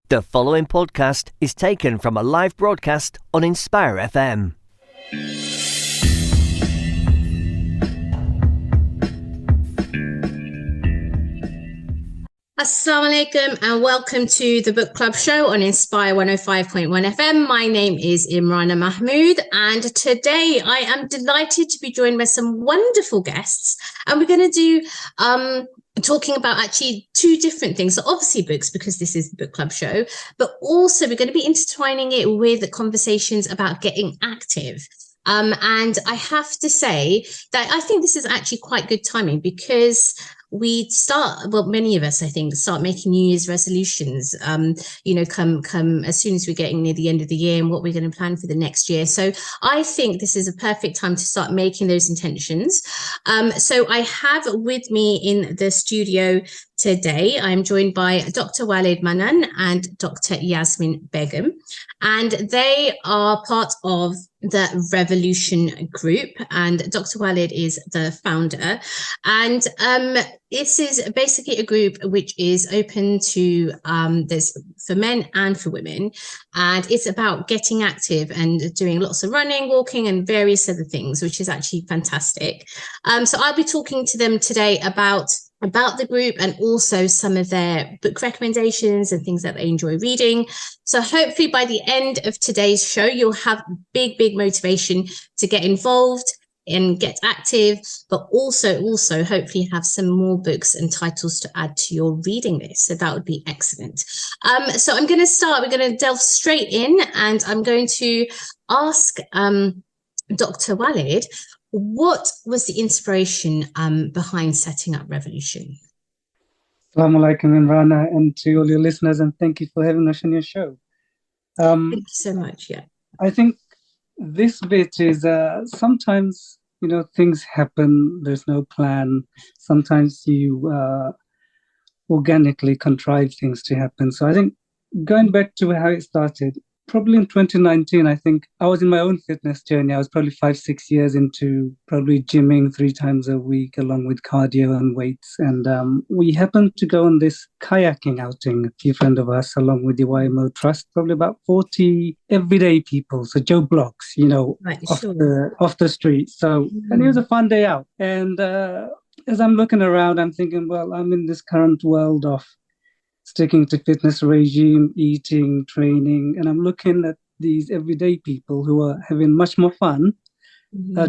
The following podcast is taken from a live broadcast on Inspire FM. Assalamu alaikum and welcome to the book club show on Inspire 105.1 FM. My name is Imrana Mahmood and today I am delighted to be joined by some wonderful guests, and we're going to do talking about actually two different things. So obviously books, because this is the book club show, but also we're going to be intertwining it with conversations about getting active. And I have to say that I think this is actually quite good timing, because many of us, I think, start making New Year's resolutions, come as soon as we're getting near the end of the year and what we're going to plan for the next year. So I think this is a perfect time to start making those intentions. So I have with me in the studio today, I'm joined by Dr. Walid Manan and Dr. Yasmin Begum, and they are part of the Revolution Group, and Dr. Walid is the founder. And this is basically a group which is open to there's for men and for women, and it's about getting active and doing lots of running, walking, and various other things, which is actually fantastic. So I'll be talking to them today about the group and also some of their book recommendations and things that they enjoy reading. So hopefully by the end of today's show, you'll have big motivation to get involved and get active, but also hopefully have some more books and titles to add to your reading list. So that would be excellent. So I'm going to start. We're going to delve straight in, and I'm going to ask Dr. Walid, what was the inspiration behind setting up Revolution? Assalamu alaikum, Imrana, and to all your listeners, and thank you for having us on your show. Thank you so much. Yeah, I think this bit is sometimes, things happen, there's no plan. Sometimes you organically contrive things to happen. So I think going back to how it started, probably in 2019, I think I was in my own fitness journey. I was probably 5-6 years into probably gymming 3 times a week along with cardio and weights. And we happened to go on this kayaking outing, a few friends of us, along with the YMO Trust, probably about 40 everyday people. So Joe Bloggs, right, off the street. So, and it was a fun day out. And as I'm looking around, I'm thinking, well, I'm in this current world of sticking to fitness regime, eating, training, and I'm looking at these everyday people who are having much more fun,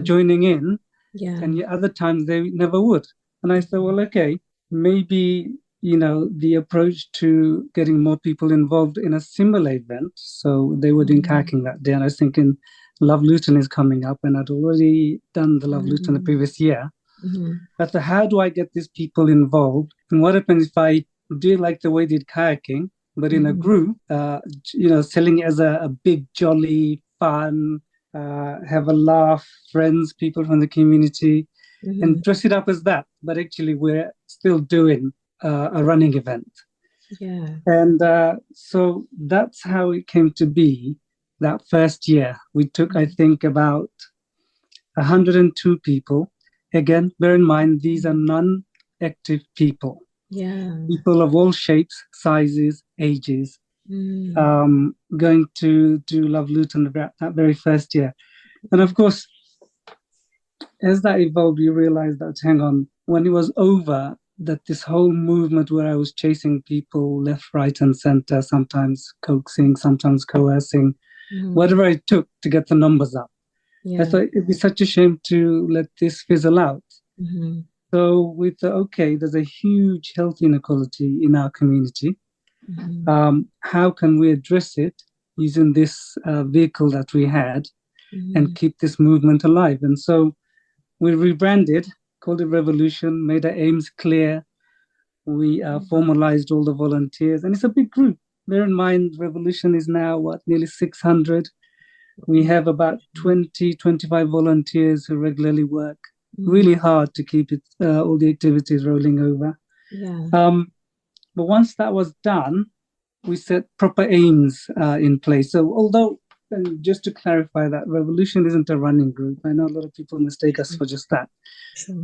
joining in, and yet other times they never would. And I thought, well, okay, maybe, the approach to getting more people involved in a similar event. So they were doing kayaking that day, and I was thinking Love Luton is coming up, and I'd already done the Love Luton the previous year. I thought, how do I get these people involved? And what happens if I do like the way they did kayaking, but in a group, selling it as a big, jolly, fun, have a laugh, friends, people from the community, and dress it up as that. But actually, we're still doing a running event. Yeah. And so that's how it came to be that first year. We took, I think, about 102 people. Again, bear in mind, these are non-active people. Yeah. People of all shapes, sizes, ages, going to do Love Luton that very first year. And of course, as that evolved, you realize that, hang on, when it was over, that this whole movement where I was chasing people left, right, and center, sometimes coaxing, sometimes coercing, whatever it took to get the numbers up. I thought it'd be such a shame to let this fizzle out. So we thought, okay, there's a huge health inequality in our community. How can we address it using this vehicle that we had and keep this movement alive? And so we rebranded, called it Revolution, made our aims clear. We formalized all the volunteers, and it's a big group. Bear in mind, Revolution is now, nearly 600. We have about 25 volunteers who regularly work really hard to keep it all the activities rolling over. But once that was done, we set proper aims in place. So although, and just to clarify that, Revolution isn't a running group. I know a lot of people mistake us for just that.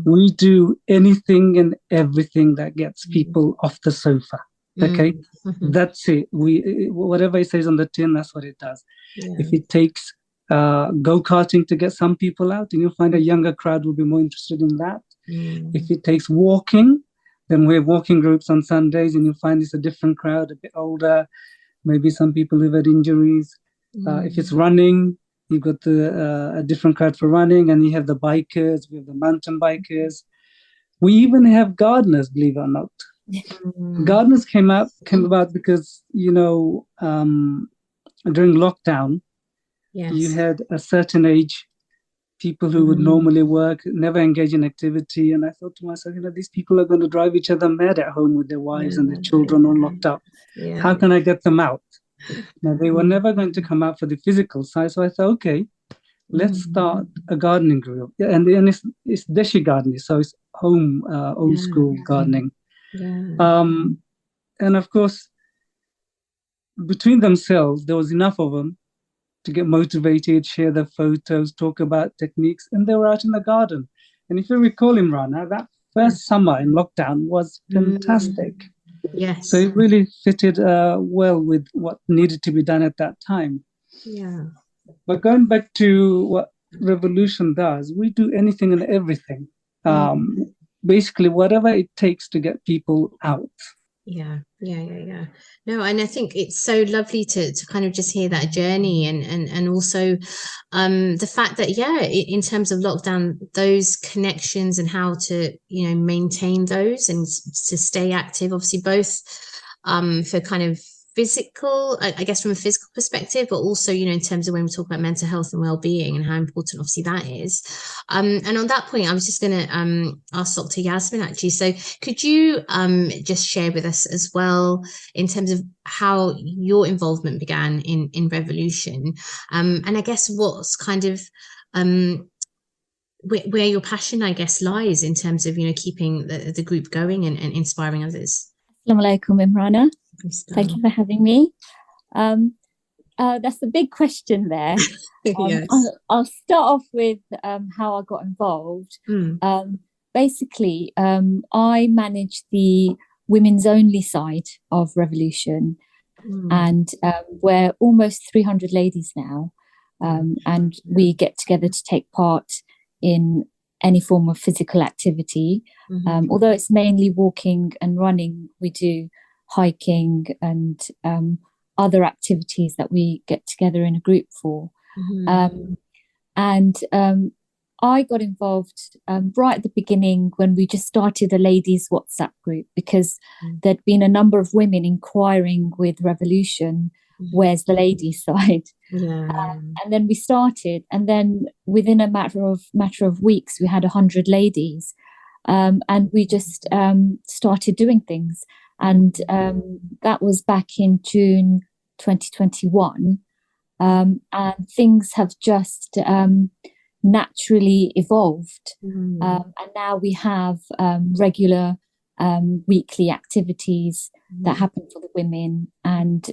We do anything and everything that gets people off the sofa. Okay, Mm-hmm. that's it. Whatever it says on the tin, that's what it does. Yeah. If it takes go-karting to get some people out, and you'll find a younger crowd will be more interested in that. If it takes walking, then we have walking groups on Sundays, and you'll find it's a different crowd, a bit older, maybe some people who've had injuries. If it's running, you've got a different crowd for running, and you have the bikers, we have the mountain bikers. We even have gardeners, believe it or not. Gardeners came about because, during lockdown, you had a certain age, people who would normally work, never engage in activity. And I thought to myself, these people are going to drive each other mad at home with their wives and their children all locked up. How can I get them out? Now, they were never going to come out for the physical side. So I thought, okay, let's start a gardening group. Yeah, and it's Deshi gardening, so it's home, old school gardening. And of course, between themselves, there was enough of them to get motivated, share their photos, talk about techniques, and they were out in the garden. And if you recall, Imrana, that first summer in lockdown was fantastic. Yes. So it really fitted well with what needed to be done at that time. Yeah. But going back to what Revolution does, we do anything and everything. Basically, whatever it takes to get people out. Yeah. No, and I think it's so lovely to kind of just hear that journey and also the fact that in terms of lockdown, those connections and how to maintain those and to stay active, obviously both for kind of physical, I guess from a physical perspective, but also in terms of when we talk about mental health and well-being and how important obviously that is. And on that point, I was just going to ask Dr. Yasmin actually. So could you just share with us as well in terms of how your involvement began in Revolution, and I guess what's kind of where your passion, I guess, lies in terms of keeping the group going and inspiring others. Assalamu alaikum, Imrana. Thank you for having me. That's a big question there. Yes. I'll start off with how I got involved. Basically, I manage the women's only side of Revolution, and we're almost 300 ladies now, and we get together to take part in any form of physical activity. Although it's mainly walking and running, we do hiking and other activities that we get together in a group for. And I got involved right at the beginning when we just started a ladies WhatsApp group, because there'd been a number of women inquiring with Revolution, where's the ladies side? And then we started, and then within a matter of weeks we had 100 ladies, and we just started doing things. And that was back in June 2021. And things have just naturally evolved. And now we have regular weekly activities that happen for the women. And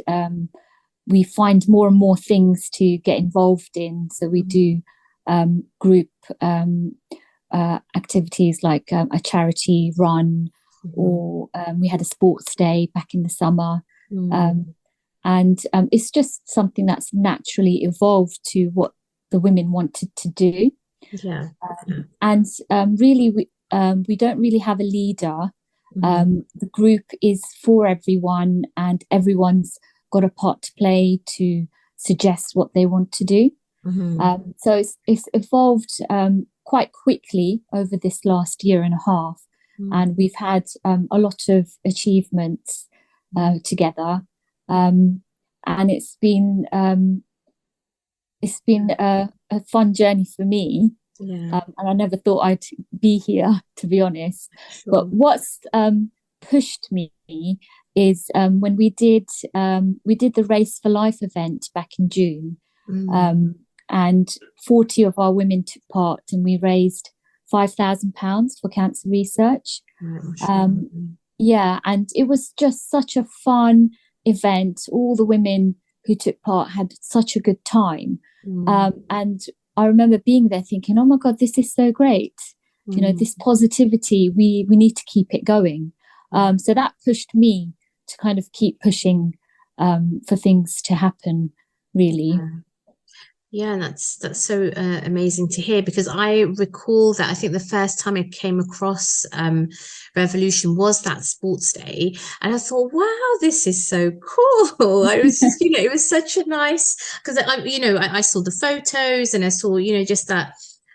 we find more and more things to get involved in. So we do group activities like a charity run, or we had a sports day back in the summer. And it's just something that's naturally evolved to what the women wanted to do. And really, we don't really have a leader. The group is for everyone, and everyone's got a part to play to suggest what they want to do. So it's evolved quite quickly over this last year and a half. And we've had a lot of achievements together. And it's been a fun journey for me. And I never thought I'd be here, to be honest. But what's pushed me is when we did the Race for Life event back in June, and 40 of our women took part, and we raised £5,000 for cancer research. And it was just such a fun event. All the women who took part had such a good time. And I remember being there thinking, oh my God, this is so great. This positivity, we need to keep it going. So that pushed me to kind of keep pushing for things to happen, really. Yeah, that's so amazing to hear, because I recall that I think the first time I came across Revolution was that sports day, and I thought, wow, this is so cool. I was just, it was such a nice, because I saw the photos and I saw, just that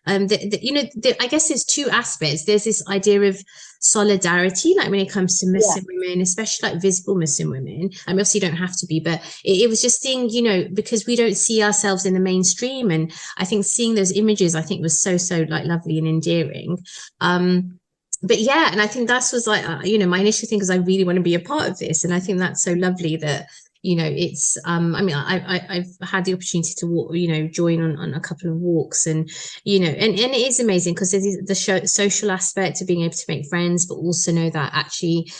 I guess there's two aspects. There's this idea of solidarity, like when it comes to Muslim women, especially like visible Muslim women. I mean, obviously you don't have to be, but it was just seeing, because we don't see ourselves in the mainstream. And I think seeing those images, I think was so like lovely and endearing. But yeah, and I think that was like, my initial thing is I really want to be a part of this. And I think that's so lovely that, it's I mean, I've had the opportunity to walk, join on a couple of walks, and and it is amazing because there's the social aspect of being able to make friends, but also know that actually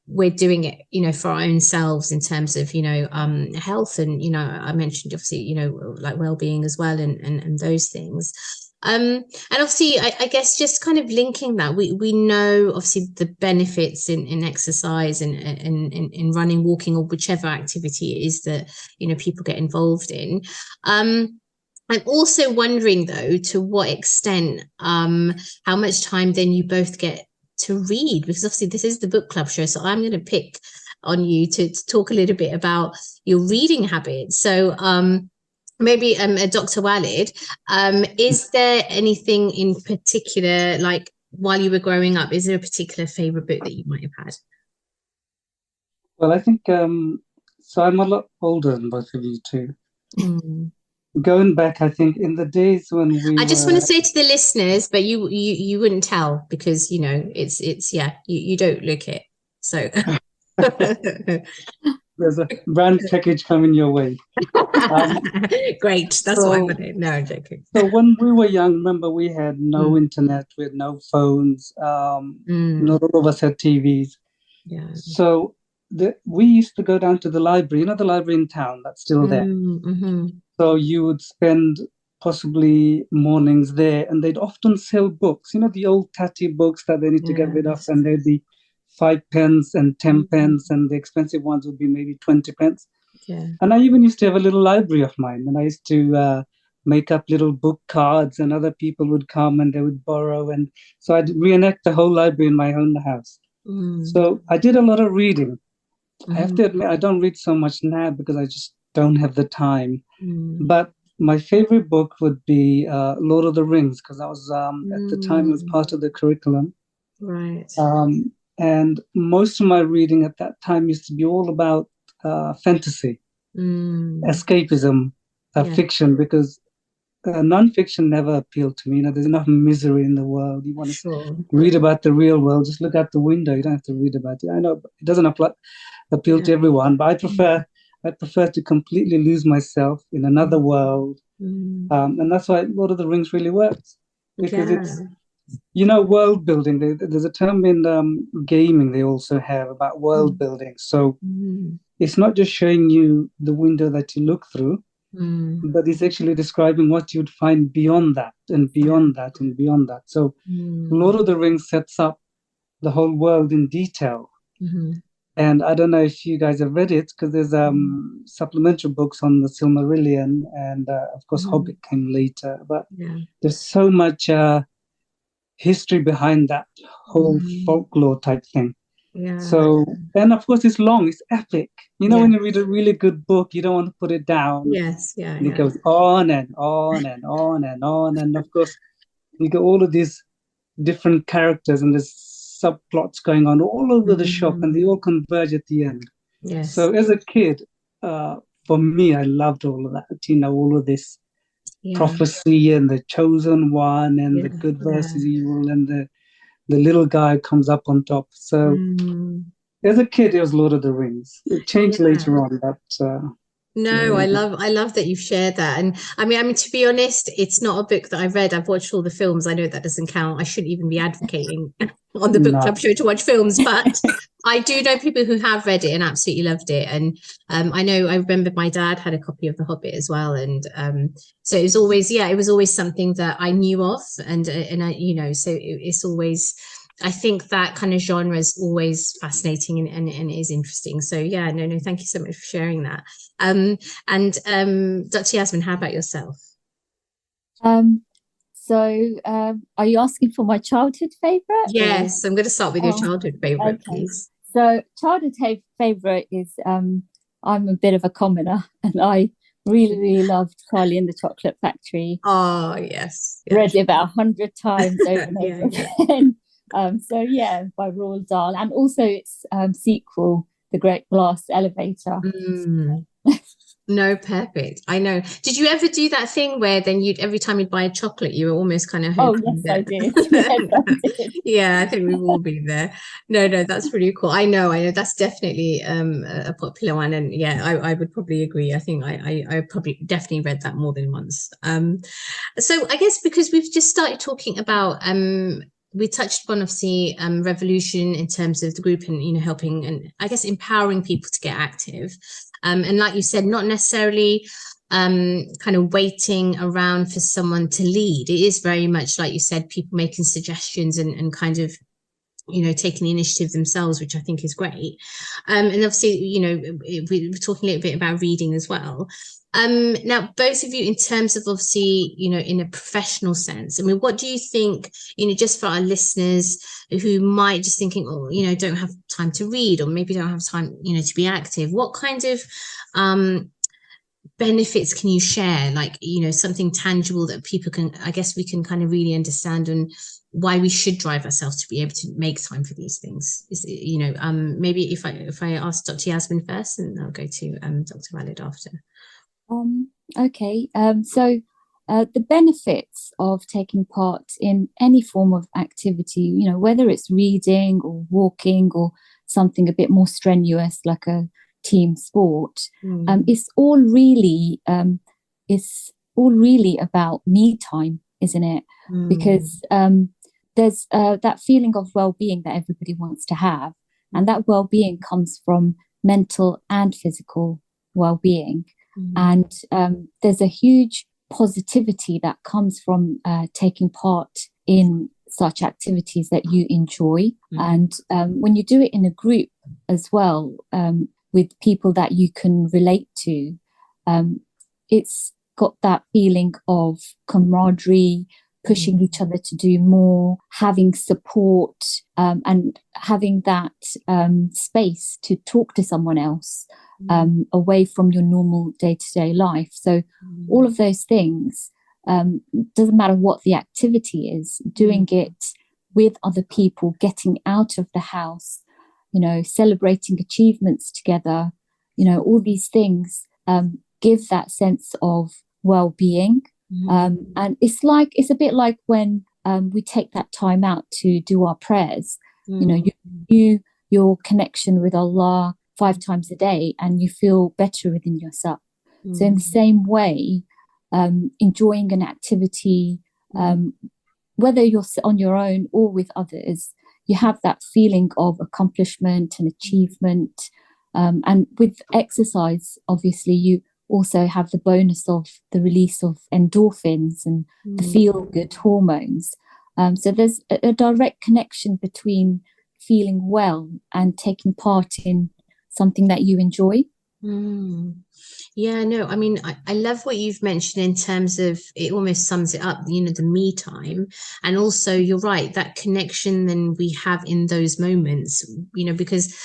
we're doing it, for our own selves in terms of, health, and I mentioned obviously, like well-being as well, and those things. And obviously, I guess just kind of linking that, we know obviously the benefits in exercise and in running, walking, or whichever activity it is that people get involved in. I'm also wondering though, to what extent, how much time then you both get to read, because obviously this is the book club show, so I'm going to pick on you to talk a little bit about your reading habits. So maybe Dr. Walid, is there anything in particular, like while you were growing up, is there a particular favorite book that you might have had? Well, I think so I'm a lot older than both of you two. Going back, I think in the days when I just want to say to the listeners, but you wouldn't tell, because it's you don't look it, so there's a brand package coming your way. Great, that's what I wanted. No, I'm joking. So when we were young, remember, we had no internet, we had no phones, not all of us had TVs. Yeah. So we used to go down to the library, the library in town that's still there. So you would spend possibly mornings there, and they'd often sell books, the old tatty books that they need to get rid of, and they'd be 5 pence and 10 pence, and the expensive ones would be maybe 20 pence. Yeah. And I even used to have a little library of mine, and I used to make up little book cards, and other people would come and they would borrow. And so I'd reenact the whole library in my own house. So I did a lot of reading. I have to admit, I don't read so much now because I just don't have the time. But my favorite book would be Lord of the Rings, because that was at the time it was part of the curriculum. Right. And most of my reading at that time used to be all about fantasy, escapism, fiction, because non-fiction never appealed to me. There's enough misery in the world. You want to read about the real world, just look out the window. You don't have to read about it. I know it doesn't appeal to everyone, but I prefer to completely lose myself in another world. And that's why Lord of the Rings really works, because it's, world building. There's a term in gaming they also have about world building. So it's not just showing you the window that you look through, but it's actually describing what you'd find beyond that and beyond that and beyond that. So Lord of the Rings sets up the whole world in detail. And I don't know if you guys have read it, because there's supplementary books on the Silmarillion, and of course Hobbit came later. But there's so much history behind that whole folklore type thing. So, and of course it's long, it's epic. When you read a really good book, you don't want to put it down. And it goes on and on and on and on. And of course, you get all of these different characters, and there's subplots going on all over the shop, and they all converge at the end. So as a kid, for me, I loved all of that, all of this prophecy, and the chosen one, and the good versus evil, and the little guy comes up on top. So as a kid, it was Lord of the Rings. It changed later on, but no, I love that you've shared that. And I mean, to be honest, it's not a book that I've read. I've watched all the films. I know that doesn't count. I shouldn't even be advocating on the book club show to watch films, but I do know people who have read it and absolutely loved it. And I remember my dad had a copy of The Hobbit as well. And so it was always, it was always something that I knew of. And I, so it's always, I think that kind of genre is always fascinating and it is interesting. So yeah, no, thank you so much for sharing that. Dr. Yasmin, how about yourself? Are you asking for my childhood favorite? Yes, I'm going to start with your childhood favorite, okay. please. So childhood favorite is I'm a bit of a commoner, and I really loved Charlie and the Chocolate Factory. Oh yes, Read it about 100 times over and over yeah. again. So yeah, by Roald Dahl, and also its sequel, The Great Glass Elevator. No, perfect. I know. Did you ever do that thing where then every time you'd buy a chocolate, you were almost kind of hoping yes, that... I did. Yes, I did. Yeah, I think we've all been there. No, that's really cool. I know that's definitely a popular one, and yeah, I would probably agree. I think I probably definitely read that more than once. So I guess because we've just started talking about we touched upon obviously revolution in terms of the group and helping and I guess empowering people to get active. And like you said, not necessarily kind of waiting around for someone to lead. It is very much like you said, people making suggestions and kind of taking the initiative themselves, which I think is great. And obviously, we're talking a little bit about reading as well. Now, both of you, in terms of obviously, in a professional sense, I mean, what do you think, just for our listeners who might just thinking, don't have time to read or maybe don't have time, to be active, what kind of benefits can you share, like something tangible that people can, I guess we can kind of really understand, and why we should drive ourselves to be able to make time for these things? Is maybe if I ask Dr. Yasmin first, and I'll go to Dr. Walid after. Okay. So the benefits of taking part in any form of activity, whether it's reading or walking or something a bit more strenuous like a team sport, it's all really about me time, isn't it? Because there's that feeling of well-being that everybody wants to have, and that well-being comes from mental and physical well-being. And there's a huge positivity that comes from taking part in such activities that you enjoy. And when you do it in a group as well, with people that you can relate to, it's got that feeling of camaraderie, pushing each other to do more, having support, and having that space to talk to someone else away from your normal day-to-day life. So all of those things, doesn't matter what the activity is, doing it with other people, getting out of the house, celebrating achievements together, all these things give that sense of well-being. And it's a bit like when we take that time out to do our prayers. Your connection with Allah 5 times a day, and you feel better within yourself. So in the same way, enjoying an activity, whether you're on your own or with others, you have that feeling of accomplishment and achievement. And with exercise, obviously, you also have the bonus of the release of endorphins and the feel-good hormones. So there's a direct connection between feeling well and taking part in something that you enjoy. Yeah, no, I mean, I love what you've mentioned in terms of, it almost sums it up, the me time. And also, you're right, that connection then we have in those moments, because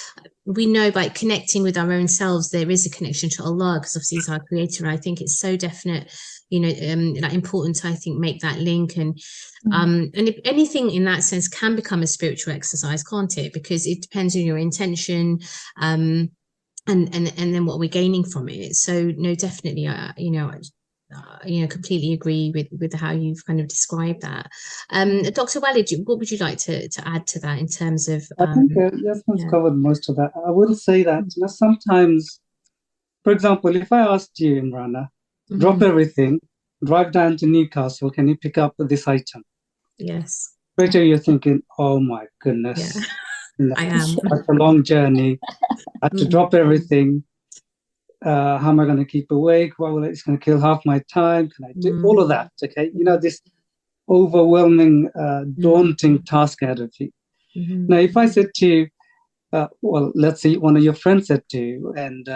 we know by connecting with our own selves, there is a connection to Allah, because obviously he's our creator. I think it's so definite, like important to, I think, make that link. And if anything in that sense can become a spiritual exercise, can't it? Because it depends on your intention, and then what we're gaining from it. So no, definitely, completely agree with how you've kind of described that. Dr. Walid, what would you like to add to that in terms of? I think Yasmin's covered most of that. I will say that sometimes, for example, if I asked you, Imrana, drop everything, drive down to Newcastle, can you pick up this item? Yes. Straight away you're thinking, oh my goodness. Yeah. I am. It's a long journey. I had to drop everything. How am I going to keep awake? Well, it's going to kill half my time. Can I do all of that? Okay. This overwhelming, daunting task ahead of you. Now, if I said to you, well, let's say one of your friends said to you, and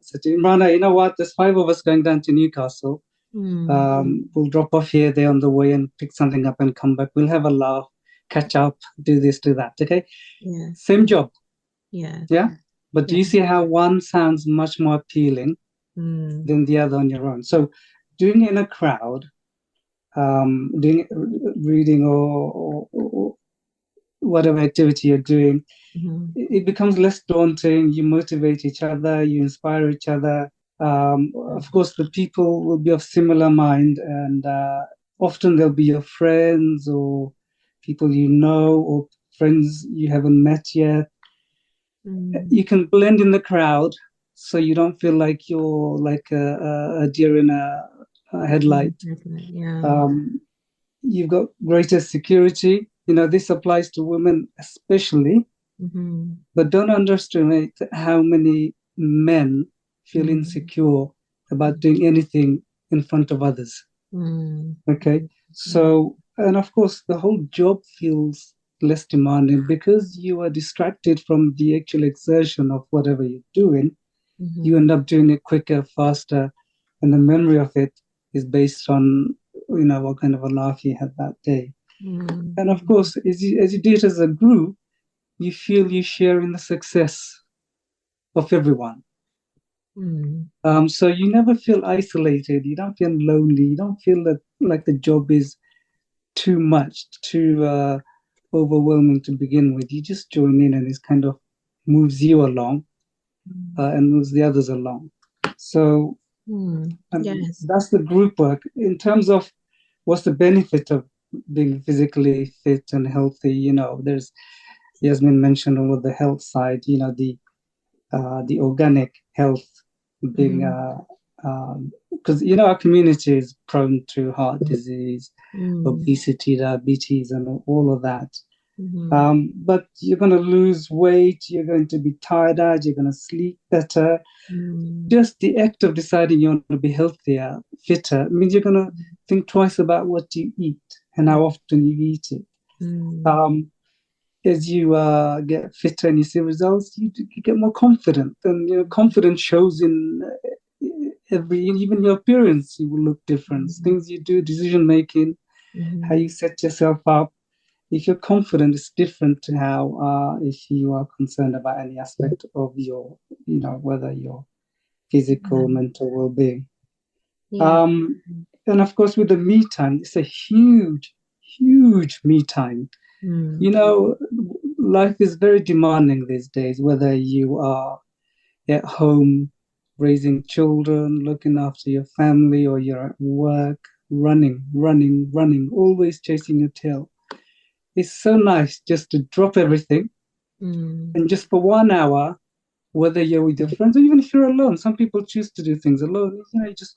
said to you, Imrana, you know what? There's 5 of us going down to Newcastle. We'll drop off here, there on the way, and pick something up and come back. We'll have a laugh, catch up, do this, do that. Okay. Yeah. Same job. Yeah. Yeah. But do you see how one sounds much more appealing than the other on your own? So doing it in a crowd, doing reading or whatever activity you're doing, it becomes less daunting. You motivate each other, you inspire each other. Of course, the people will be of similar mind, and often they'll be your friends or people you know or friends you haven't met yet. You can blend in the crowd, so you don't feel like you're like a deer in a headlight. Yeah. You've got greater security. You know, this applies to women especially, but don't underestimate how many men feel insecure about doing anything in front of others. Okay. So, and of course, the whole job feels less demanding because you are distracted from the actual exertion of whatever you're doing. You end up doing it quicker, faster, and the memory of it is based on, you know, what kind of a laugh you had that day. And of course, as you do it as a group, you feel you share in the success of everyone. So you never feel isolated. You don't feel lonely. You don't feel that like the job is too much, too overwhelming to begin with. You just join in, and it kind of moves you along and moves the others along. So that's the group work. In terms of what's the benefit of being physically fit and healthy, you know, there's Yasmin mentioned over the health side, you know, the organic health being because you know our community is prone to heart disease, obesity, diabetes, and all of that. But you're going to lose weight, you're going to be tired out, you're going to sleep better. Just the act of deciding you want to be healthier, fitter, means you're going to think twice about what you eat and how often you eat it. As you get fitter and you see results, you get more confident, and you know, confidence shows in even your appearance. You will look different. Things you do, decision making, how you set yourself up. If you're confident, it's different to how if you are concerned about any aspect of your, you know, whether your physical, mental well-being. And of course, with the me time, it's a huge, huge me time. You know, life is very demanding these days, whether you are at home raising children, looking after your family, or you're at work, running, always chasing your tail. It's so nice just to drop everything and just for 1 hour, whether you're with your friends or even if you're alone. Some people choose to do things alone. You know, you just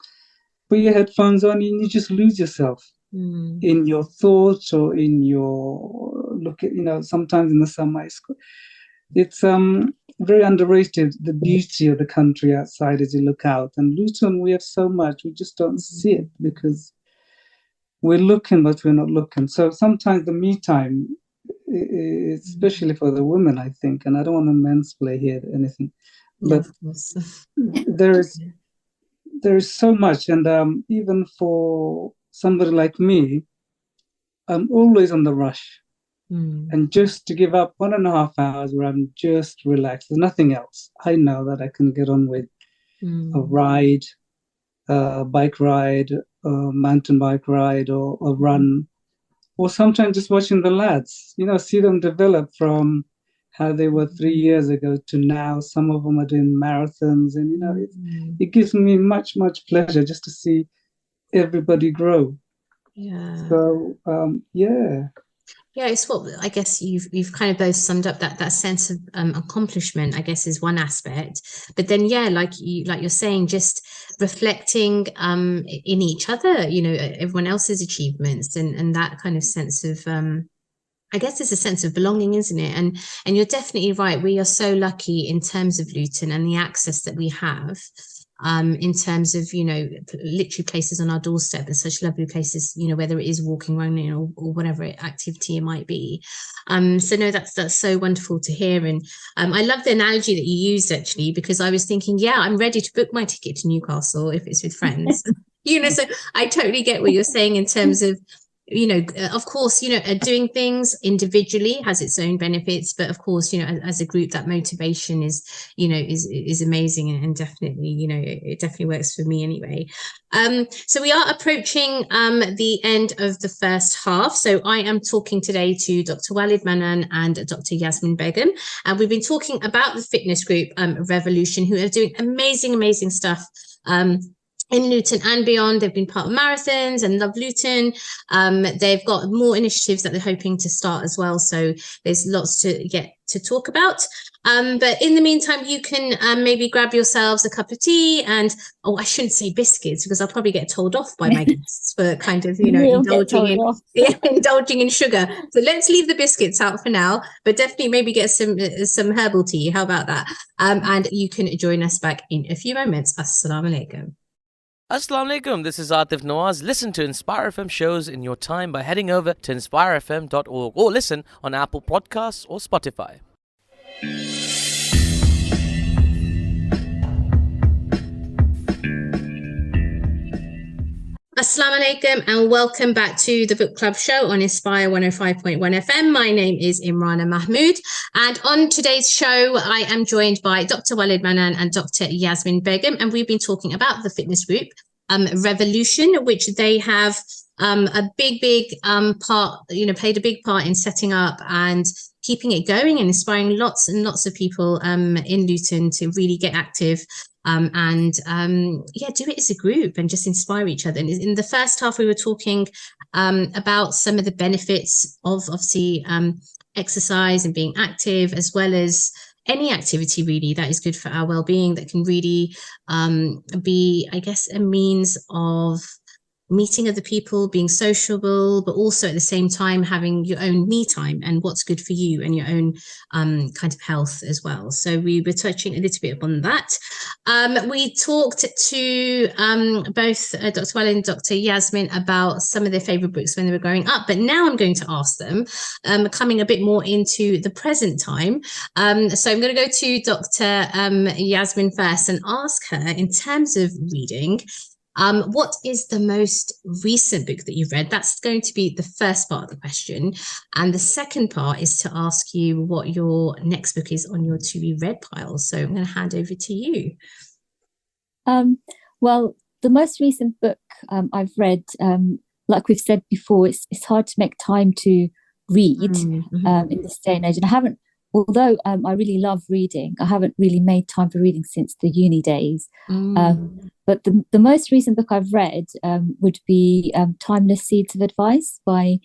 put your headphones on and you just lose yourself in your thoughts or in your look at, you know, sometimes in the summer it's very underrated, the beauty of the country outside as you look out. And Luton, we have so much, we just don't see it because we're looking, but we're not looking. So sometimes the me time, especially for the women, I think, and I don't want to mansplain here anything, but there is so much. And even for somebody like me, I'm always on the rush. And just to give up 1.5 hours where I'm just relaxed, there's nothing else. I know that I can get on with a ride, a bike ride, a mountain bike ride, or a run, or sometimes just watching the lads, you know, see them develop from how they were 3 years ago to now. Some of them are doing marathons, and, you know, it gives me much, much pleasure just to see everybody grow. So, Yeah, it's what I guess you've kind of both summed up. That sense of accomplishment, I guess, is one aspect. But then, yeah, like you're saying, just reflecting in each other, you know, everyone else's achievements, and that kind of sense of I guess it's a sense of belonging, isn't it? And you're definitely right. We are so lucky in terms of Luton and the access that we have. in terms of, literally places on our doorstep and such lovely places, whether it is walking, running, or whatever activity it might be. So no, that's so wonderful to hear. And I love the analogy that you used, actually, because I was thinking, yeah, I'm ready to book my ticket to Newcastle if it's with friends. So I totally get what you're saying in terms of, of course, doing things individually has its own benefits, but of course, as a group, that motivation is amazing, and definitely, it definitely works for me anyway. So we are approaching the end of the first half. So I am talking today to Dr. Walid Manan and Dr. Yasmin Begum, and we've been talking about the fitness group Revolution, who are doing amazing stuff. In Luton and beyond. They've been part of marathons and Love Luton. They've got more initiatives that they're hoping to start as well. So there's lots to get to talk about. But in the meantime, you can maybe grab yourselves a cup of tea and, I shouldn't say biscuits, because I'll probably get told off by my guests for kind of, indulging in sugar. So let's leave the biscuits out for now, but definitely maybe get some herbal tea. How about that? And you can join us back in a few moments. Assalamu alaikum. Assalamu alaikum, this is Atif Nawaz. Listen to Inspire FM shows in your time by heading over to inspirefm.org or listen on Apple Podcasts or Spotify. Assalamu alaikum and welcome back to the Book Club show on Inspire 105.1 FM. My name is Imrana Mahmood, and on today's show I am joined by Dr. Walid Manan and Dr. Yasmin Begum, and we've been talking about the fitness group Revolution, which they have a big part, played a big part in setting up and keeping it going and inspiring lots and lots of people in Luton to really get active and do it as a group and just inspire each other. And in the first half, we were talking about some of the benefits of obviously exercise and being active, as well as any activity really that is good for our well-being, that can really be, I guess, a means of meeting other people, being sociable, but also at the same time having your own me time and what's good for you and your own kind of health as well. So we were touching a little bit upon that. We talked to both Dr. Walid and Dr. Yasmin about some of their favorite books when they were growing up, but now I'm going to ask them, coming a bit more into the present time. So I'm going to go to Dr. Yasmin first and ask her, in terms of reading, what is the most recent book that you've read? That's going to be the first part of the question. And the second part is to ask you what your next book is on your to be read pile. So I'm going to hand over to you. Well, the most recent book I've read, like we've said before, it's hard to make time to read in this day and age. And I haven't, although I really love reading, I haven't really made time for reading since the uni days. But the most recent book I've read would be Timeless Seeds of Advice by,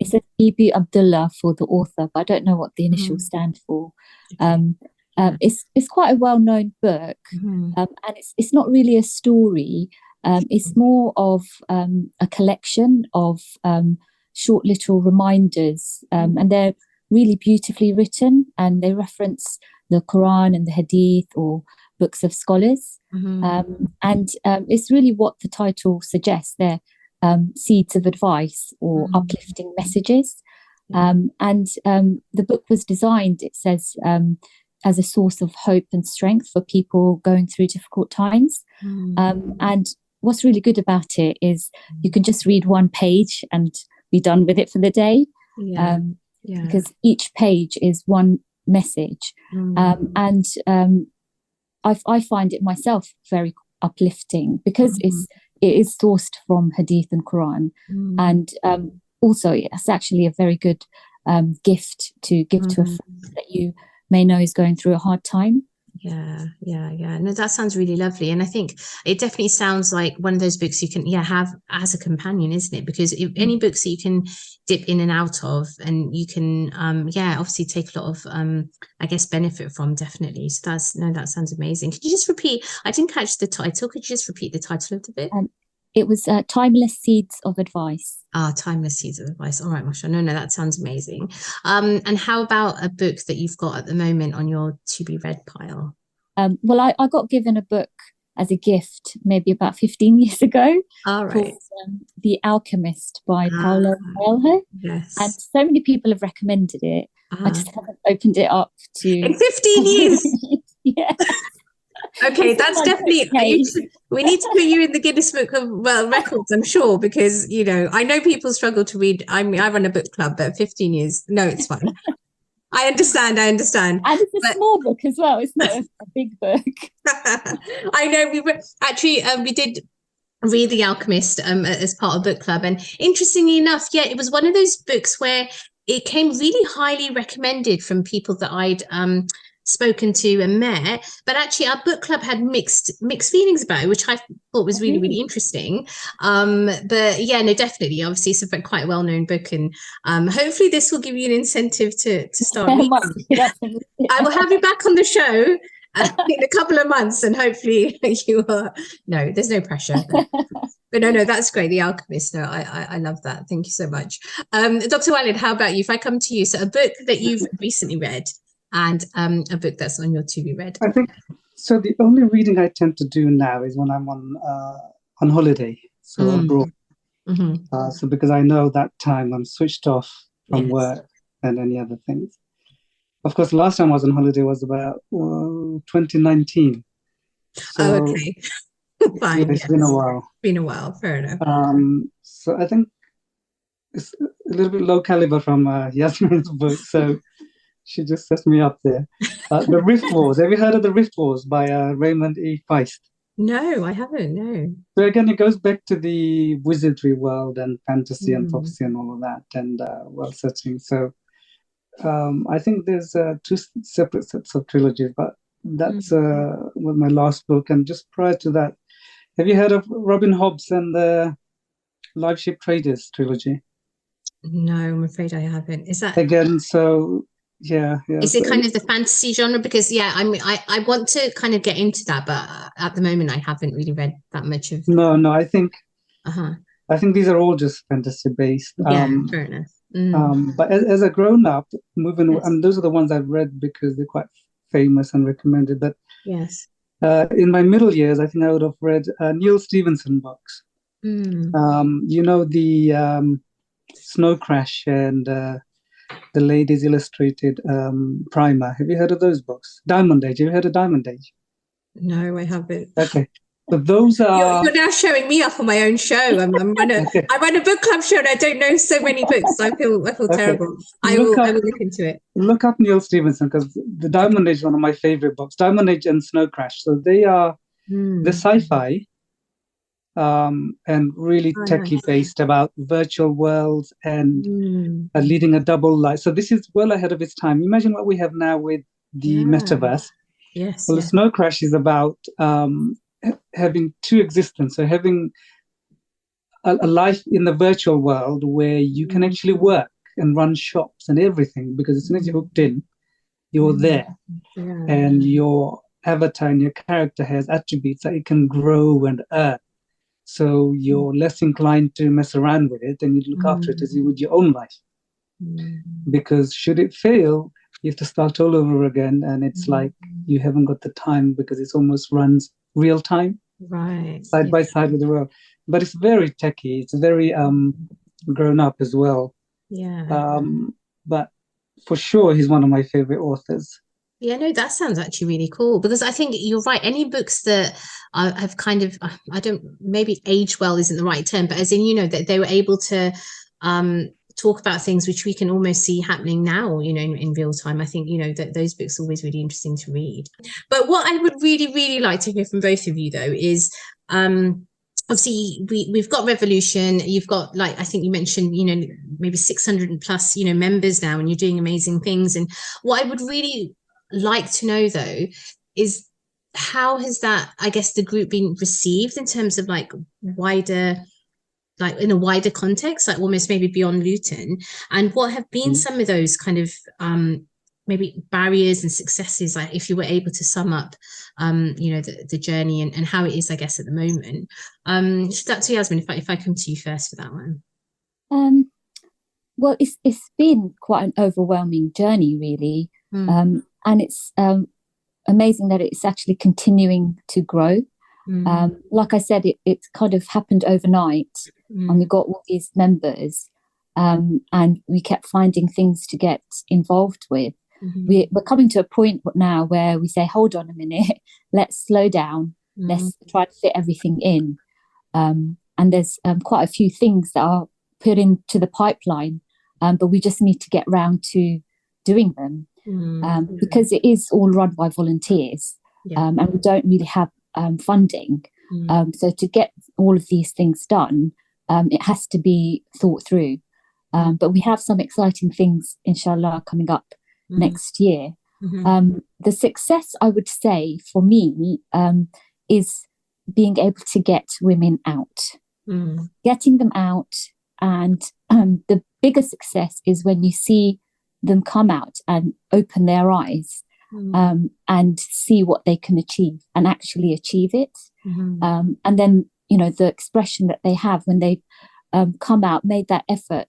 it says E.B. Abdullah for the author, but I don't know what the initials stand for. It's quite a well-known book, and it's not really a story. It's more of a collection of short little reminders, and they're really beautifully written, and they reference the Quran and the Hadith or books of scholars. And it's really what the title suggests. They're seeds of advice or uplifting messages. And the book was designed, it says, as a source of hope and strength for people going through difficult times. And what's really good about it is you can just read one page and be done with it for the day. Because each page is one message. And I find it myself very uplifting because it is sourced from Hadith and Quran. And also it's actually a very good gift to give to a friend that you may know is going through a hard time. Yeah. No, that sounds really lovely. And I think it definitely sounds like one of those books you can have as a companion, isn't it? Because any books that you can dip in and out of, and you can obviously take a lot of I guess benefit from, definitely. So that sounds amazing. Could you just repeat? I didn't catch the title. Could you just repeat the title of the book? It was Timeless Seeds of Advice. Timeless Seeds of Advice. All right, Masha. No, that sounds amazing. And how about a book that you've got at the moment on your to be read pile? Well, I got given a book as a gift maybe about 15 years ago, All right. called The Alchemist by Paulo Coelho. Yes. And so many people have recommended it. I just haven't opened it up to... In 15 years? Yeah. Okay, that's definitely... We need to put you in the Guinness Book of Records, I'm sure, because, you know, I know people struggle to read. I mean, I run a book club, but 15 years, no, it's fine. I understand. And it's a small book as well. It's not a big book. I know. We did read The Alchemist as part of book club, and interestingly enough, yeah, it was one of those books where it came really highly recommended from people that I'd spoken to and met, but actually our book club had mixed feelings about it, which I thought was really, really interesting. But yeah, no, definitely, obviously it's a quite well-known book, and hopefully this will give you an incentive to start reading. I will have you back on the show in a couple of months, and hopefully you are... No, there's no pressure. But no, that's great. The Alchemist. No, I love that. Thank you so much. Dr. Walid, how about you? If I come to you, so a book that you've recently read, and a book that's on your to be read. I think so. The only reading I tend to do now is when I'm on holiday, so abroad. So because I know that time I'm switched off from work and any other things. Of course, the last time I was on holiday was about 2019. So, okay. Fine. It's been a while. Been a while. Fair enough. So I think it's a little bit low caliber from Yasmin's book. So she just set me up there. The Rift Wars. Have you heard of The Rift Wars by Raymond E. Feist? No, I haven't. No. So again, it goes back to the wizardry world and fantasy and prophecy and all of that, and world setting. So I think there's two separate sets of trilogies, but that's my last book. And just prior to that, have you heard of Robin Hobbs and the Live Ship Traders trilogy? No, I'm afraid I haven't. Is that again? So yeah. Is it kind of the fantasy genre? Because I mean, I want to kind of get into that, but at the moment I haven't really read that much of. No, I think these are all just fantasy based. Yeah, fair enough. But as a grown up, those are the ones I've read because they're quite famous and recommended. But yes, in my middle years, I think I would have read Neil Stevenson books. You know, the Snow Crash and the Ladies Illustrated primer. Have you heard of those books? Diamond Age. Have you heard of Diamond Age? No, I haven't. Okay. So those are... You're now showing me up on my own show. I run a book club show and I don't know so many books. So I feel terrible. I will look into it. Look up Neil Stevenson, because the Diamond Age is one of my favorite books. Diamond Age and Snow Crash. So they are the sci-fi and really techie based about virtual worlds and leading a double life. So this is well ahead of its time. Imagine what we have now with the metaverse. Yes. Well, the Snow Crash is about having two existences. So having a life in the virtual world where you can actually work and run shops and everything, because as soon as you're hooked in, you're there. And your avatar and your character has attributes that it can grow and earn. So you're less inclined to mess around with it, and you look after it as you would your own life. Because should it fail, you have to start all over again, and it's like you haven't got the time, because it almost runs real time, side by side with the world. But it's very techy. It's very grown up as well. But for sure, he's one of my favorite authors. Yeah, no, that sounds actually really cool, because I think you're right. Any books that have kind of, maybe age well isn't the right term, but as in, you know, that they were able to talk about things which we can almost see happening now, you know, in real time. I think, you know, that those books are always really interesting to read. But what I would really, really like to hear from both of you, though, is obviously we've got Revolution. You've got, like, I think you mentioned, you know, maybe 600 plus, you know, members now, and you're doing amazing things. And what I would really like to know, though, is how has that, I guess, the group been received in terms of like wider, like in a wider context, like almost maybe beyond Luton, and what have been some of those kind of maybe barriers and successes, like if you were able to sum up you know, the journey and how it is, I guess, at the moment. Dr. Yasmin, if I come to you first for that one. Well, it's been quite an overwhelming journey, really. And it's amazing that it's actually continuing to grow. Like I said, it kind of happened overnight, and we got all these members, and we kept finding things to get involved with. We're coming to a point now where we say, hold on a minute, let's slow down, let's try to fit everything in. And there's quite a few things that are put into the pipeline, but we just need to get round to doing them, because it is all run by volunteers, and we don't really have funding. So to get all of these things done, it has to be thought through. But we have some exciting things, inshallah, coming up next year. The success, I would say, for me, is being able to get women out, getting them out. And the bigger success is when you see them come out and open their eyes, and see what they can achieve and actually achieve it. And then, the expression that they have when they come out, made that effort,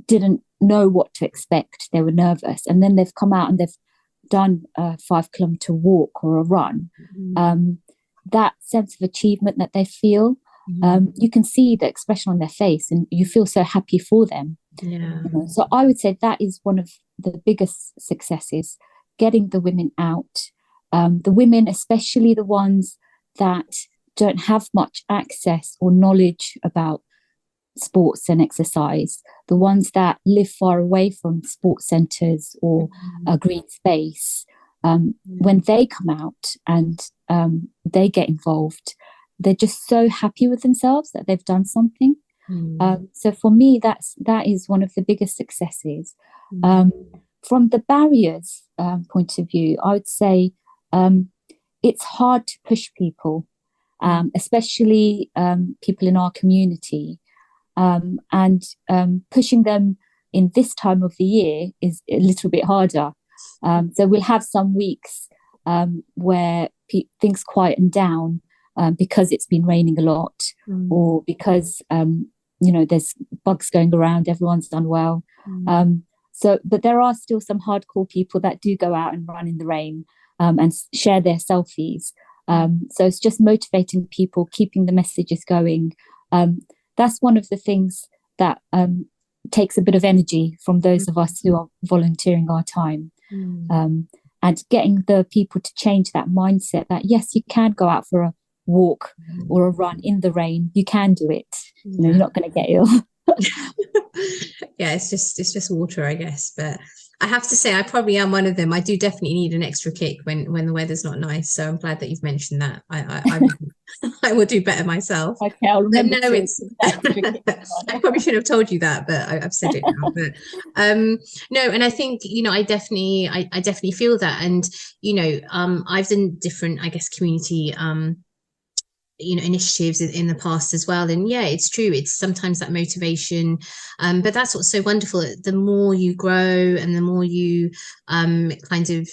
didn't know what to expect. They were nervous. And then they've come out and they've done a 5-kilometer walk or a run. That sense of achievement that they feel, you can see the expression on their face and you feel so happy for them. So I would say that is one of the biggest successes, getting the women out. The women, especially the ones that don't have much access or knowledge about sports and exercise, the ones that live far away from sports centres or a green space, when they come out and they get involved, they're just so happy with themselves that they've done something. So for me, that is one of the biggest successes. From the barriers point of view, I would say it's hard to push people, especially people in our community. And pushing them in this time of the year is a little bit harder. So we'll have some weeks where things quieten down because it's been raining a lot, or because there's bugs going around, everyone's unwell. But there are still some hardcore people that do go out and run in the rain and share their selfies. So it's just motivating people, keeping the messages going. That's one of the things that takes a bit of energy from those of us who are volunteering our time, and getting the people to change that mindset that, yes, you can go out for a walk or a run in the rain. You can do it. You're not going to get ill. Yeah, it's just water, I guess. But I have to say, I probably am one of them. I do definitely need an extra kick when the weather's not nice. So I'm glad that you've mentioned that. I will do better myself. Okay, I'll remember. No, I probably should have told you that, but I've said it now. But no, and I think I definitely feel that, and I've done different, I guess, community initiatives in the past as well, and yeah, it's true, it's sometimes that motivation, but that's what's so wonderful. The more you grow and the more you kind of,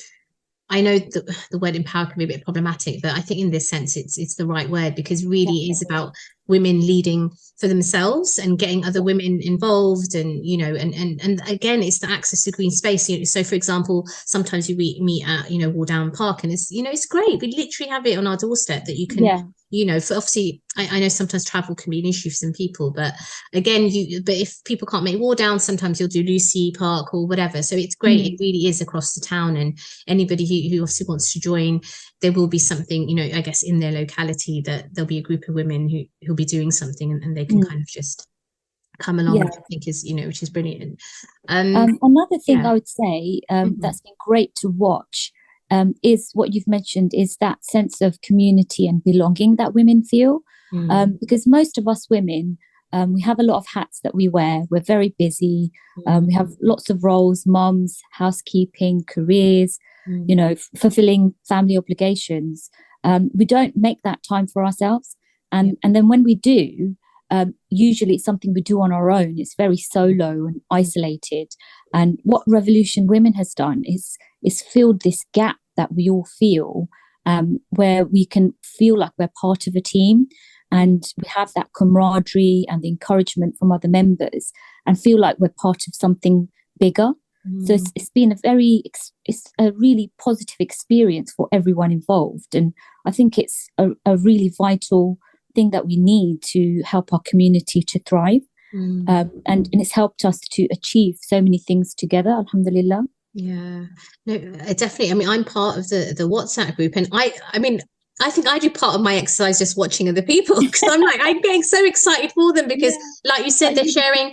I know the word empower can be a bit problematic, but I think in this sense it's the right word, because really it is about women leading for themselves and getting other women involved, and and again, it's the access to green space. So for example, sometimes you meet at Wardown Park, and it's great. We literally have it on our doorstep that you can for obviously I know sometimes travel can be an issue for some people, but again, but if people can't make Wardown, sometimes you'll do Lucy Park or whatever. So it's great. It really is across the town, and anybody who obviously wants to join, there will be something, I guess, in their locality, that there'll be a group of women who'll be doing something, and they can kind of just come along, which I think is, which is brilliant. Another thing I would say that's been great to watch is what you've mentioned, is that sense of community and belonging that women feel. Because most of us women, we have a lot of hats that we wear. We're very busy. We have lots of roles: mums, housekeeping, careers, fulfilling family obligations. We don't make that time for ourselves. And then when we do, usually it's something we do on our own. It's very solo and isolated. And what Revolution Women has done is filled this gap that we all feel, where we can feel like we're part of a team, and we have that camaraderie and the encouragement from other members, and feel like we're part of something bigger. So it's been it's a really positive experience for everyone involved. And I think it's a really vital thing that we need to help our community to thrive. And it's helped us to achieve so many things together, alhamdulillah. Yeah, no, definitely. I mean, I'm part of the WhatsApp group, and I mean, I think I do part of my exercise just watching other people, because I'm like, I'm getting so excited for them, because like you said, they're sharing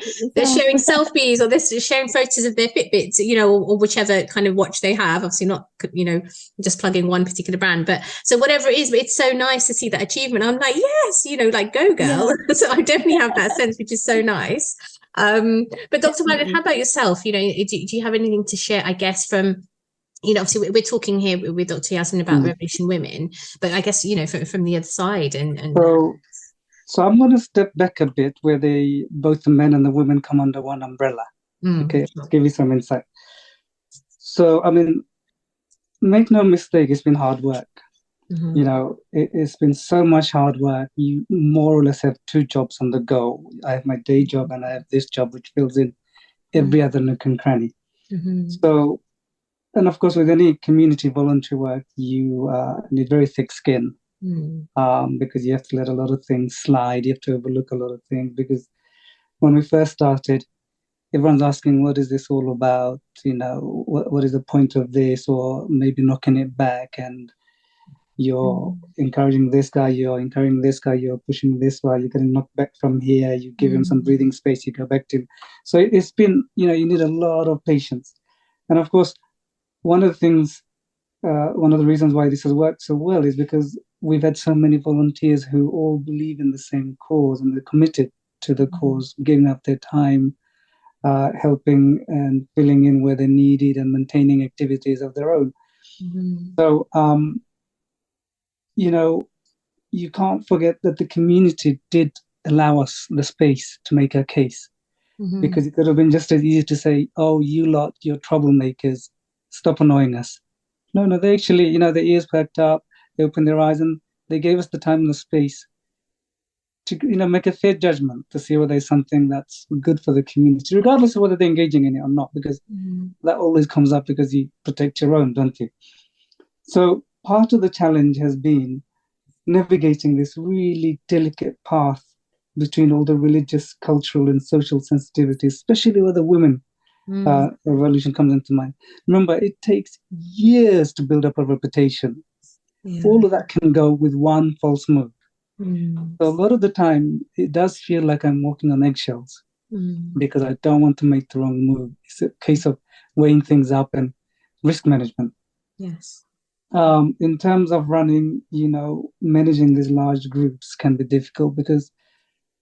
selfies, or they're sharing photos of their Fitbits, you know, or whichever kind of watch they have. Obviously not, you know, just plugging one particular brand, but so whatever it is, but it's so nice to see that achievement. I'm like, yes, you know, like, go girl. Yeah. So I definitely have that sense, which is so nice. But Dr. Walid, how about yourself? You know, do you have anything to share, I guess, from, you know, obviously we're talking here with Dr. Yasmin about Revolution Women, but I guess, you know, from the other side. And So I'm going to step back a bit, where both the men and the women come under one umbrella. Okay, let's give you some insight. So, I mean, make no mistake, it's been hard work. You know, it's been so much hard work. You more or less have two jobs on the go. I have my day job, and I have this job, which fills in every other nook and cranny. So, and of course, with any community volunteer work, you need very thick skin, because you have to let a lot of things slide. You have to overlook a lot of things, because when we first started, everyone's asking, what is this all about? You know, what is the point of this? Or maybe knocking it back, and you're encouraging this guy, you're encouraging this guy, you're pushing this guy, you're getting knocked back from here, you give him some breathing space, you go back to him. So it's been, you know, you need a lot of patience. And of course, one of the reasons why this has worked so well is because we've had so many volunteers who all believe in the same cause, and they're committed to the cause, giving up their time, helping and filling in where they're needed, and maintaining activities of their own. So, you know, you can't forget that the community did allow us the space to make our case, because it could have been just as easy to say, oh, you lot, you're troublemakers, stop annoying us. No, they actually, you know, their ears perked up, they opened their eyes, and they gave us the time and the space to, you know, make a fair judgment to see whether there's something that's good for the community, regardless of whether they're engaging in it or not, because that always comes up, because you protect your own, don't you? So part of the challenge has been navigating this really delicate path between all the religious, cultural, and social sensitivities, especially where the women revolution comes into mind. Remember, it takes years to build up a reputation. All of that can go with one false move. So a lot of the time, it does feel like I'm walking on eggshells, because I don't want to make the wrong move. It's a case of weighing things up and risk management. Yes. In terms of running, you know, managing these large groups can be difficult, because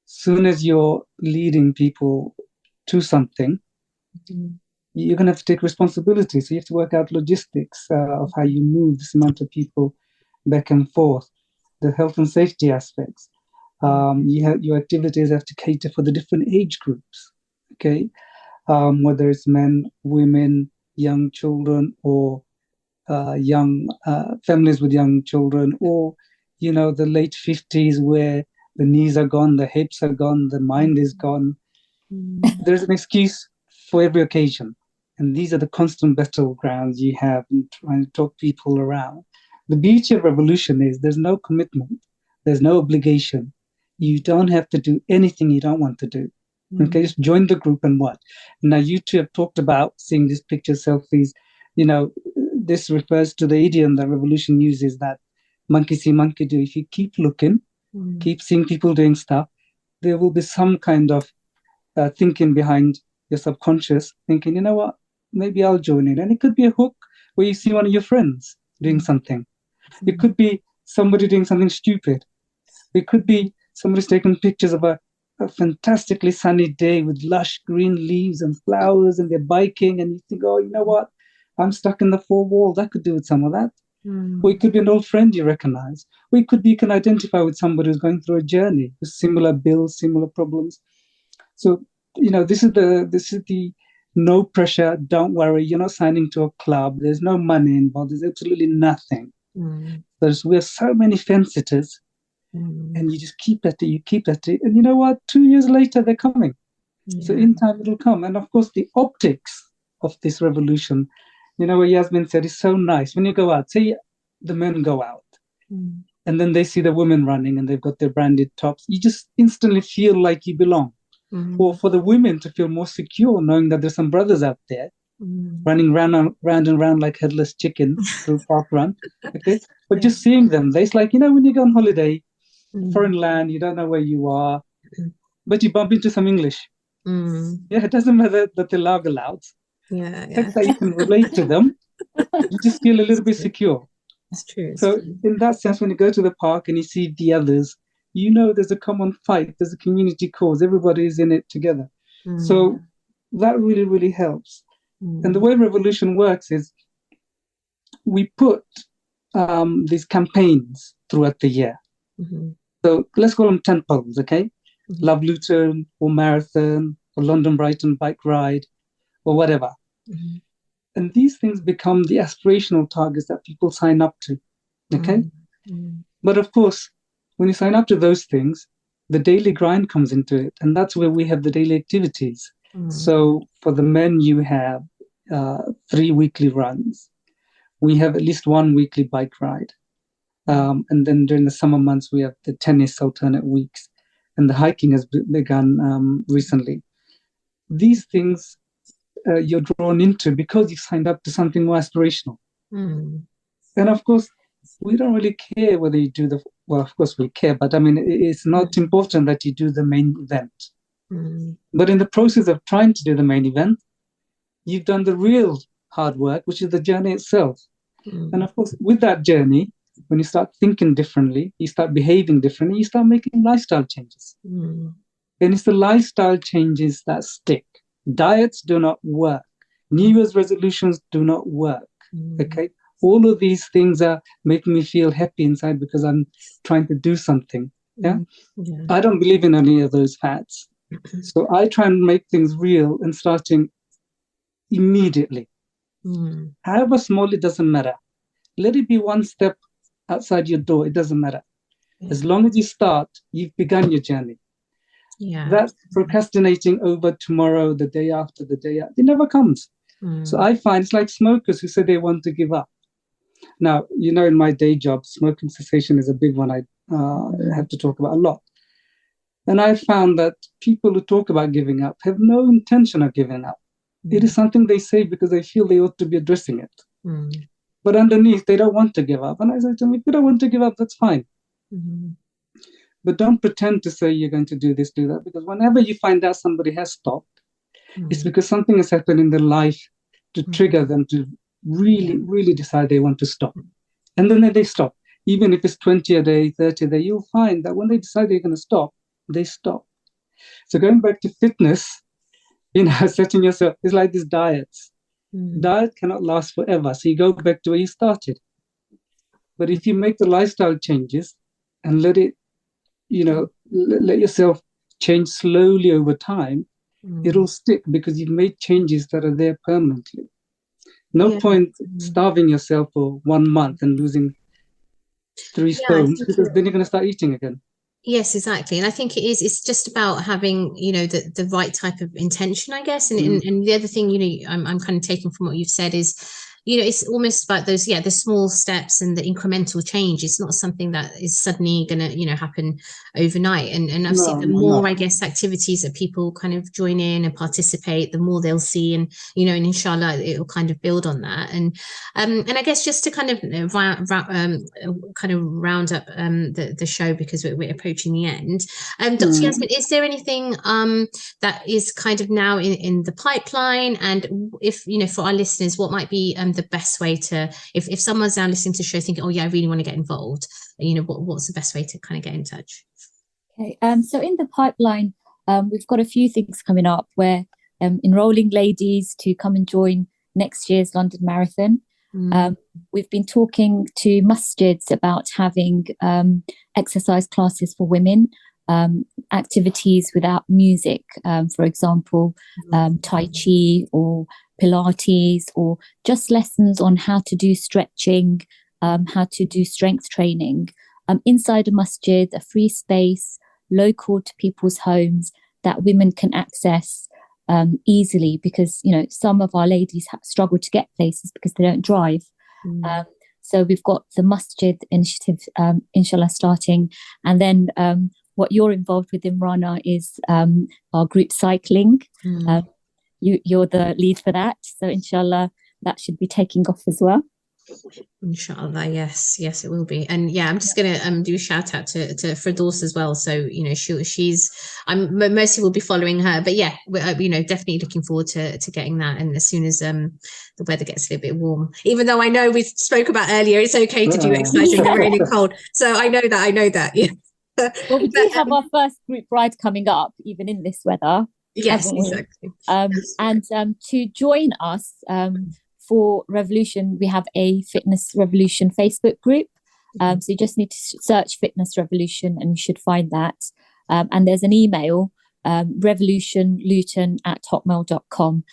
soon as you're leading people to something, you're going to have to take responsibility. So you have to work out logistics of how you move this amount of people back and forth, the health and safety aspects. Your activities have to cater for the different age groups, okay? Whether it's men, women, young children, or young families with young children, or, you know, the late 50s, where the knees are gone, the hips are gone, the mind is gone. There's an excuse for every occasion. And these are the constant battlegrounds you have in trying to talk people around. The beauty of revolution is there's no commitment, there's no obligation. You don't have to do anything you don't want to do. Okay, just join the group and what? Now, you two have talked about seeing these picture selfies. You know, this refers to the idiom that revolution uses, that monkey see, monkey do. If you keep looking, keep seeing people doing stuff, there will be some kind of thinking behind your subconscious, thinking, you know what, maybe I'll join in. And it could be a hook where you see one of your friends doing something. It could be somebody doing something stupid. It could be somebody's taking pictures of a fantastically sunny day with lush green leaves and flowers, and they're biking, and you think, oh, you know what, I'm stuck in the four walls, I could do with some of that. Or it could be an old friend you recognize. Or it could be you can identify with somebody who's going through a journey with similar bills, similar problems. So, you know, this is the no pressure, don't worry, you're not signing to a club, there's no money involved, there's absolutely nothing. We're so many fence sitters, and you just keep at it, and you know what? 2 years later, they're coming. So in time, it'll come. And of course, the optics of this revolution, what Yasmin said is so nice. When you go out, say the men go out, and then they see the women running and they've got their branded tops, you just instantly feel like you belong. Or for the women to feel more secure, knowing that there's some brothers out there running round and round like headless chicken through Park Run. Okay, but just seeing them, it's like, when you go on holiday, foreign land, you don't know where you are, but you bump into some English. Yeah, it doesn't matter that they laugh aloud. Yeah, The fact that you can relate to them, you just feel a little bit secure. It's true. So in that sense, when you go to the park and you see the others, there's a common fight, there's a community cause, everybody is in it together. So that really, really helps. And the way Revolution works is we put these campaigns throughout the year. So let's call them tentpoles, okay? Love Luton or Marathon or London Brighton bike ride or whatever. And these things become the aspirational targets that people sign up to, okay? But of course, when you sign up to those things, the daily grind comes into it. And that's where we have the daily activities. So for the men, you have 3 weekly runs. We have at least 1 weekly bike ride. And then during the summer months, we have the tennis alternate weeks. And the hiking has begun recently. These things you're drawn into because you've signed up to something more aspirational. And of course, we don't really care whether you do well, of course we care, but I mean, it's not important that you do the main event. But in the process of trying to do the main event, you've done the real hard work, which is the journey itself. And of course, with that journey, when you start thinking differently, you start behaving differently, you start making lifestyle changes. And it's the lifestyle changes that stick. Diets do not work. New Year's resolutions do not work. Okay? All of these things are making me feel happy inside because I'm trying to do something. Yeah? I don't believe in any of those fads. So I try and make things real and starting immediately. However small, it doesn't matter. Let it be one step outside your door. It doesn't matter. As long as you start, you've begun your journey. That's procrastinating over tomorrow, the day after, the day after. It never comes. So I find it's like smokers who say they want to give up. Now, in my day job, smoking cessation is a big one I have to talk about a lot. And I found that people who talk about giving up have no intention of giving up. It is something they say because they feel they ought to be addressing it. But underneath, they don't want to give up. And I say to them, if you don't want to give up, that's fine. But don't pretend to say you're going to do this, do that, because whenever you find out somebody has stopped, it's because something has happened in their life to trigger them to really, really decide they want to stop. And then they stop. Even if it's 20 a day, 30 a day, you'll find that when they decide they're going to stop, they stop. So going back to fitness, setting yourself, it's like these diets. Diet cannot last forever. So you go back to where you started. But if you make the lifestyle changes and let it, let yourself change slowly over time, it'll stick because you've made changes that are there permanently. No point starving yourself for 1 month and losing 3 stones because then you're going to start eating again. Yes, exactly. And I think it's just about having, the right type of intention, I guess. And the other thing, I'm kind of taking from what you've said is, it's almost about those, the small steps and the incremental change. It's not something that is suddenly going to, happen overnight. And obviously the more, I guess, activities that people kind of join in and participate, the more they'll see and, and inshallah, it will kind of build on that. And I guess just to kind of round up the show because we're approaching the end. Dr. Yasmin, is there anything that is kind of now in the pipeline? And if, for our listeners, what might be the best way to, if someone's now listening to the show thinking, oh yeah, I really want to get involved, what's the best way to kind of get in touch? Okay, so in the pipeline, we've got a few things coming up. We're enrolling ladies to come and join next year's London Marathon. We've been talking to masjids about having exercise classes for women, activities without music, for example, Tai Chi or Pilates, or just lessons on how to do stretching, how to do strength training inside a masjid, a free space local to people's homes that women can access easily, because some of our ladies struggle to get places because they don't drive. So we've got the Masjid initiative, inshallah, starting, and then what you're involved with, Imrana, is our group cycling. You're the lead for that, so inshallah that should be taking off as well. Inshallah, yes, it will be. And yeah, I'm just gonna do a shout out to Firdaus as well. So she's mostly will be following her, but yeah, we're definitely looking forward to getting that. And as soon as the weather gets a little bit warm, even though I know we spoke about earlier, it's okay to do exercise in the rain and cold. So I know that. Yeah. Well, we do have our first group ride coming up, even in this weather. Yes, exactly. And to join us for Revolution, we have a Fitness Revolution Facebook group. So you just need to search Fitness Revolution and you should find that. And there's an email, revolutionluton@hotmail.com.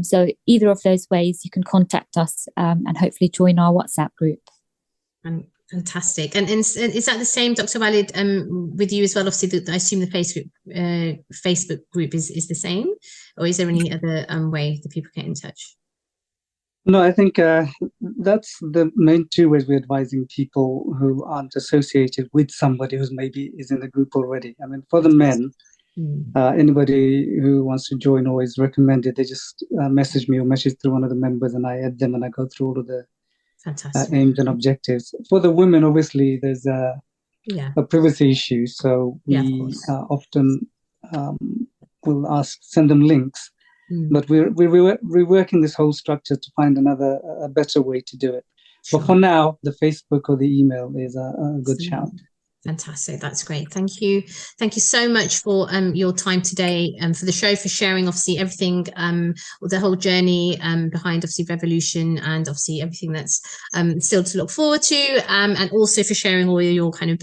So either of those ways you can contact us and hopefully join our WhatsApp group. Fantastic. And is that the same, Dr. Walid, with you as well? Obviously, I assume the Facebook group is the same, or is there any other way that people get in touch? No, I think that's the main two ways we're advising people who aren't associated with somebody who's maybe is in the group already. I mean, for the men, anybody who wants to join always recommended they just message me or message through one of the members, and I add them and I go through all of the aims and objectives. For the women, obviously, there's a privacy issue, so we often will send them links. But we're reworking this whole structure to find a better way to do it. But for now, the Facebook or the email is a good shout. Fantastic. That's great. Thank you so much for your time today and for the show, for sharing obviously everything, the whole journey behind obviously Revolution, and obviously everything that's still to look forward to, and also for sharing all your kind of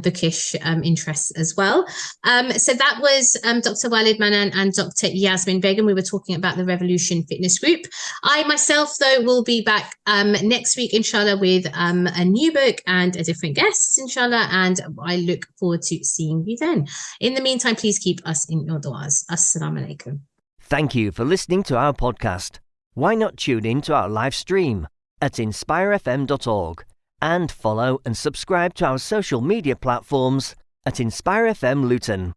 bookish interests as well. So that was Dr. Walid Manan and Dr. Yasmin Begum. We were talking about the Revolution Fitness Group. I myself, though, will be back next week, inshallah, with a new book and a different guest, inshallah, and I look forward to seeing you then. In the meantime, please keep us in your du'as. Assalamu alaikum. Thank you for listening to our podcast. Why not tune in to our live stream at inspirefm.org? And follow and subscribe to our social media platforms at Inspire FM Luton.